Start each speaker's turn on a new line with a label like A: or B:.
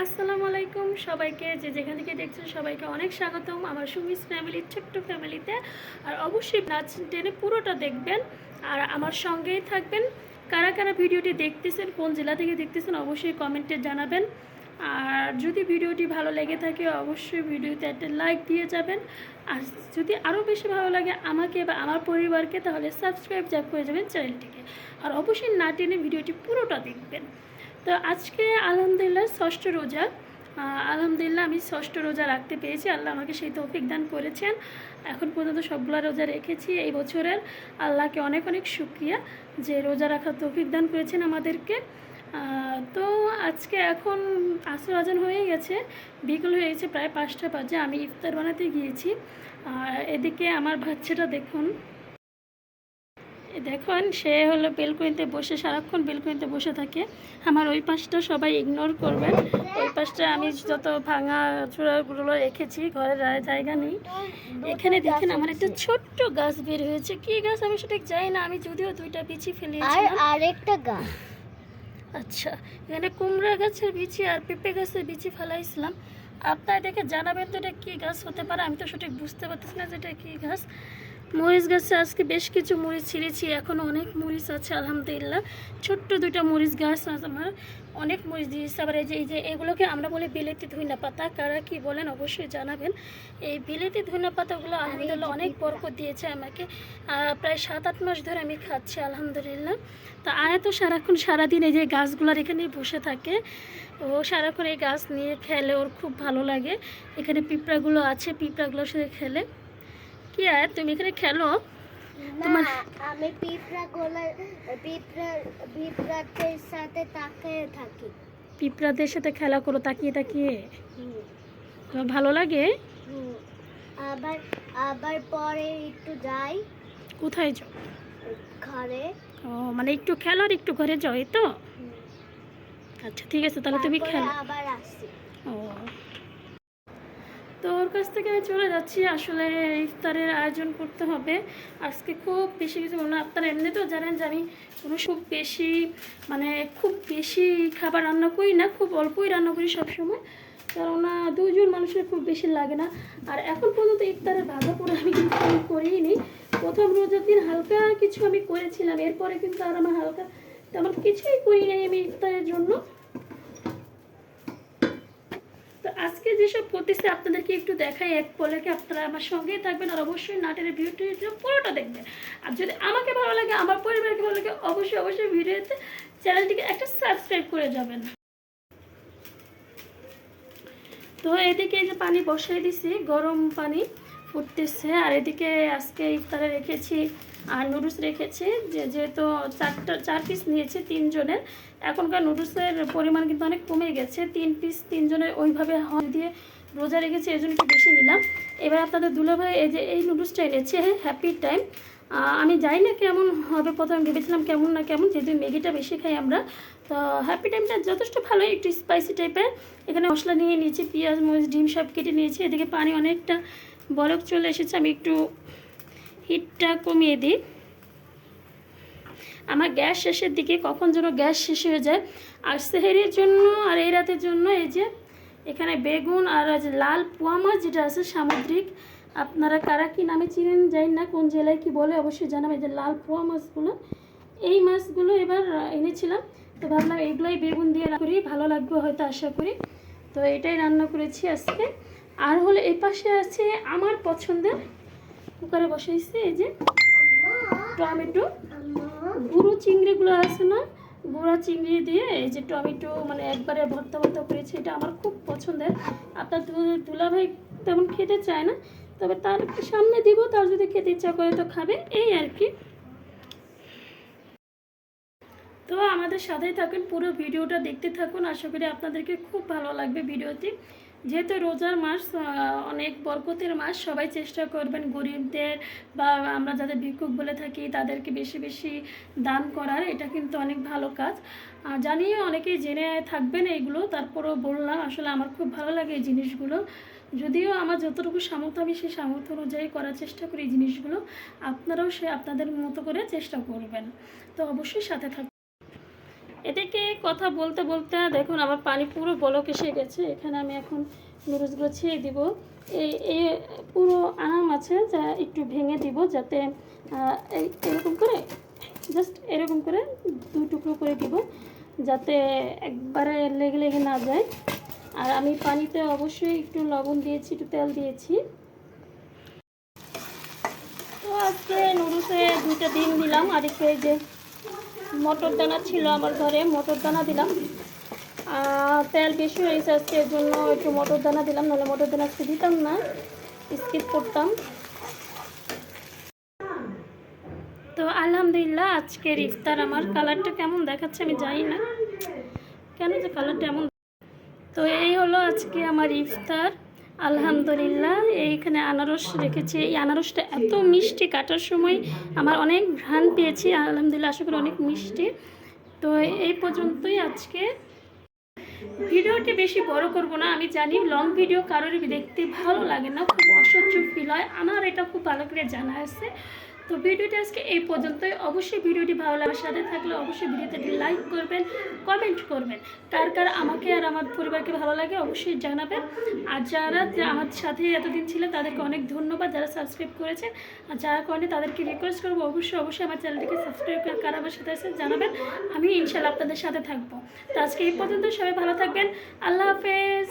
A: আসসালামু আলাইকুম সবাইকে, যে যেখান থেকে দেখছেন সবাইকে অনেক স্বাগতম আমার সুমিস ফ্যামিলির ছোট্ট ফ্যামিলিতে। আর অবশ্যই নাচ টেনে পুরোটা দেখবেন আর আমার সঙ্গেই থাকবেন। কারা কারা ভিডিওটি দেখতেছেন, কোন জেলা থেকে দেখতেছেন অবশ্যই কমেন্টে জানাবেন। আর যদি ভিডিওটি ভালো লেগে থাকে অবশ্যই ভিডিওতে একটা লাইক দিয়ে যাবেন। আর যদি আরও বেশি ভালো লাগে আমাকে বা আমার পরিবারকে তাহলে সাবস্ক্রাইব করে যাবেন চ্যানেলটিকে। আর অবশ্যই না টেনে ভিডিওটি পুরোটা দেখবেন। তো আজকে আলহামদুলিল্লাহ ষষ্ঠ রোজা। আলহামদুলিল্লাহ আমি ষষ্ঠ রোজা রাখতে পেরেছি, আল্লাহ আমাকে সেই তৌফিক দান করেছেন। এখন পর্যন্ত সবগুলো রোজা রেখেছি এই বছরের। আল্লাহকে অনেক অনেক শুকরিয়া যে রোজা রাখার তৌফিক দান করেছেন আমাদেরকে। তো আজকে এখন আসর আজান হয়ে গেছে, বিকেল হয়ে গেছে, প্রায় 5টা বাজে। আমি ইফতার বানাতে গিয়েছি। আর এদিকে আমার বাচ্চাটা দেখুন, দেখুন সে হলো বেলকনিতে বসে, সারাক্ষণ বেলকনিতে বসে থাকে। আমার ওই পাশটা সবাই ইগনোর করবেন, ওই পাশটা আমি যত ভাঙা চূড়াগুলো রেখেছি, ঘরের জায়গা নেই। এখানে দেখেন আমার একটা ছোট্ট গাছ বের হয়েছে। কি গাছ আমি সেটা জানি না, আমি যদিও 2টা বিচি ফেলেছি।
B: আর একটা গাছ,
A: আচ্ছা, এখানে কুমড়া গাছের বিচি আর পেঁপে গাছের বিচি ফেলাইছিলাম। আপনারা দেখে জানাবেন তো এটা কী গাছ হতে পারে। আমি তো সঠিক বুঝতে পারতেছি না যে এটা কী গাছ। মরিচ গাছে আজকে বেশ কিছু মরিচ ছিঁড়েছি, এখনও অনেক মরিচ আছে আলহামদুলিল্লাহ। ছোট্ট 2টা মরিচ গাছ আছে আমার, অনেক মরিচ দিয়েছে। আবার এই যে এগুলোকে আমরা বলি বিলেতি ধনিয়া পাতা, কারা কি বলেন অবশ্যই জানাবেন। এই বিলেতি ধনিয়া পাতাগুলো আলহামদুলিল্লাহ অনেক বরকত দিয়েছে আমাকে। প্রায় 7-8 মাস ধরে আমি খাচ্ছি আলহামদুলিল্লাহ। তা আয়া তো সারাক্ষণ সারাদিন এই যে গাছগুলোর এখানে বসে থাকে, ও সারাক্ষণ এই গাছ নিয়ে খেলে, ওর খুব ভালো লাগে। এখানে পিঁপড়াগুলো আছে, পিঁপড়াগুলোর সাথে খেলে। কি আর তুমি এখানে খেলো?
B: তোমার আমি পিঁপড়াদের সাথে তাকিয়ে থাকি।
A: পিঁপড়াদের সাথে খেলা করো তাকিয়ে তাকিয়ে? তোমার ভালো লাগে?
B: আবার আবার পরে একটু যাই।
A: কোথায় যাও?
B: ঘরে।
A: ও মানে একটু খেলো আর একটু ঘরে যাও, এই তো? আচ্ছা ঠিক আছে, তাহলে তুমি খেলো।
B: আবার আসি।
A: ও, তো ওর কাছ থেকে আমি চলে যাচ্ছি। আসলে ইফতারের আয়োজন করতে হবে আজকে। খুব বেশি কিছু বলবো না, আপনারা এমনিতেও জানেন যে আমি খুব বেশি খুব বেশি খাবার রান্না করি না, খুব অল্পই রান্না করি সবসময়, কেননা 2জন মানুষের খুব বেশি লাগে না। আর এখন পর্যন্ত ইফতারের ভাজা পোড়া আমি কিন্তু করিনি। প্রথম রোজার দিন হালকা কিছু আমি করেছিলাম, এরপরে কিন্তু আর আমার হালকা তেমন কিছুই করি নাই আমি ইফতারের জন্য। তো আজকে যেসব করতেছি আপনাদেরকে একটু দেখাই এক পলকে, আপনারা আমার সঙ্গেই থাকবেন। আর অবশ্যই নাটের ভিডিওটি পুরোটা দেখবেন। আর যদি আমাকে ভালো লাগে, আমার পরিবারকে ভালো লাগে, অবশ্যই ভিডিওতে চ্যানেলটিকে একটা সাবস্ক্রাইব করে যাবেন। তো এদিকে এই যে পানি বসাই দিছি, গরম পানি ফুটতেছে। আর এদিকে আজকে ইফতারে রেখেছি আর নুডলস রেখেছি, যেহেতু 4 পিস নিয়েছি 3 জনের। এখনকার নুডলসের পরিমাণ কিন্তু অনেক কমে গেছে, 3 পিস 3 জনের ওইভাবে দিয়ে রোজা রেখেছি, এই জন্য একটু বেশি নিলাম। এবার আপনাদের দুলাভাই এই যে এই নুডলসটা এনেছে, হ্যাপি টাইম। আমি জানি না কেমন হবে, প্রথমে ভেবেছিলাম কেমন না কেমন, যেহেতু ম্যাগিটা বেশি খাই আমরা। তো হ্যাপি টাইমটা যথেষ্ট ভালো, একটু স্পাইসি টাইপের। এখানে মশলা নিয়ে নিয়েছি, পেঁয়াজ মরিচ ডিম সব কেটে নিয়েছি। এদিকে পানি অনেকটা বরফ চলে এসেছে, আমি একটু হিটটা কমিয়ে দিই। আমার গ্যাস শেষের দিকে, কখন যেন গ্যাস শেষ হয়ে যায়। আর সেহেরির জন্য আর এই রাতের জন্য এই যে এখানে বেগুন আর লাল পোয়া মাছ যেটা আছে সামুদ্রিক, আপনারা কারা কি নামে চিনেন জানি না, কোন জেলায় কি বলে অবশ্যই জানাবেন। যে লাল পোয়া মাছগুলো, এই মাছগুলো এবার এনেছিলাম, তো ভাবলাম এগুলোই বেগুন দিয়ে করি, ভালো লাগবে হয়তো আশা করি। তো এটাই রান্না করেছি আজকে। আর হলো এই পাশে আছে আমার পছন্দের, কুকারে বসাইছি এই যে টমেটো, গুঁড়ো চিংড়িগুলো আছে না, গুঁড়া চিংড়ি দিয়ে এই যে টমেটো একবারে ভর্তা ভর্তা করেছি, এটা আমার খুব পছন্দের। আপনার দুলাভাই তেমন খেতে চায় না, তবে তার সামনে দিব, তার যদি খেতে ইচ্ছা করে তো খাবে, এই আর কি। তো আমাদের সাথেই থাকুন, পুরো ভিডিওটা দেখতে থাকুন, আশা করি আপনাদেরকে খুব ভালো লাগবে ভিডিওটি। যেহেতু রোজার মাস, অনেক বরকতের মাস, সবাই চেষ্টা করবেন গরিবদের বা আমরা যাদের ভিক্ষুক বলে থাকি তাদেরকে বেশি বেশি দান করার, এটা কিন্তু অনেক ভালো কাজ। জানিয়ে অনেকেই জেনে থাকবেন এইগুলো, তারপরেও বললাম আসলে আমার খুব ভালো লাগে এই জিনিসগুলো। যদিও আমার যতটুকু সামর্থ্য আমি সেই সামর্থ্য অনুযায়ী করার চেষ্টা করি এই জিনিসগুলো, আপনারাও আপনাদের মতো করে চেষ্টা করবেন। তো অবশ্যই সাথে থাকবেন। এদিকে কথা বলতে বলতে দেখুন আমার পানি পুরো বলক এসে গেছে। এখানে আমি এখন নুডলসগুলো ছেড়ে দিব। এই পুরো আনাম আছে যা একটু ভেঙে দিব, যাতে এরকম করে জাস্ট এরকম করে 2 টুকরো করে দিব, যাতে একবারে লেগে লেগে না যায়। আর আমি পানিতে অবশ্যই একটু লবণ দিয়েছি, একটু তেল দিয়েছি। তো আজকে নুডলসে 2টা ডিম দিলাম, আর একটু এই যে মটর দানা ছিল আমার ঘরে, মটর দানা দিলাম। তেল বেশি হয়েছে আজকে, এর জন্য একটু মটর দানা দিলাম, নাহলে মটর দানা আজকে দিতাম না, স্কিপ করতাম। তো আলহামদুলিল্লাহ আজকের ইফতার। আমার কালারটা কেমন দেখাচ্ছে আমি জানি না কেন যে কালারটা এমন। তো এই হলো আজকে আমার ইফতার আলহামদুলিল্লাহ। এইখানে আনারস রেখেছি, এই আনারসটা এত মিষ্টি, কাটার সময় আমার অনেক ঘ্রাণ পেয়েছি আলহামদুলিল্লাহ, আশা করি অনেক মিষ্টি। তো এই পর্যন্তই আজকে ভিডিওটি বেশি বড় করব না। আমি জানি লং ভিডিও কারোর দেখতে ভালো লাগে না, খুব অসহ্য ফিল হয়, আমার এটা খুব ভালো করে জানা আছে। তো ভিডিওটি আজকে এই পর্যন্তই। অবশ্যই ভিডিওটি ভালো লাগার সাথে থাকলে অবশ্যই ভিডিওতে লাইক করবেন, কমেন্ট করবেন, কার কার আমাকে আর আমার পরিবারকে ভালো লাগে অবশ্যই জানাবেন। আর যারা আমার সাথে এতদিন ছিলেন তাদেরকে অনেক ধন্যবাদ, যারা সাবস্ক্রাইব করেছে। আর যারা করেনি তাদেরকে রিকোয়েস্ট করবো অবশ্যই আমার চ্যানেলটিকে সাবস্ক্রাইব করে কার আমার সাথে আছে জানাবেন, আমি ইনশাল্লাহ আপনাদের সাথে থাকবো। তো আজকে এই পর্যন্ত, সবাই ভালো থাকবেন, আল্লাহ হাফেজ।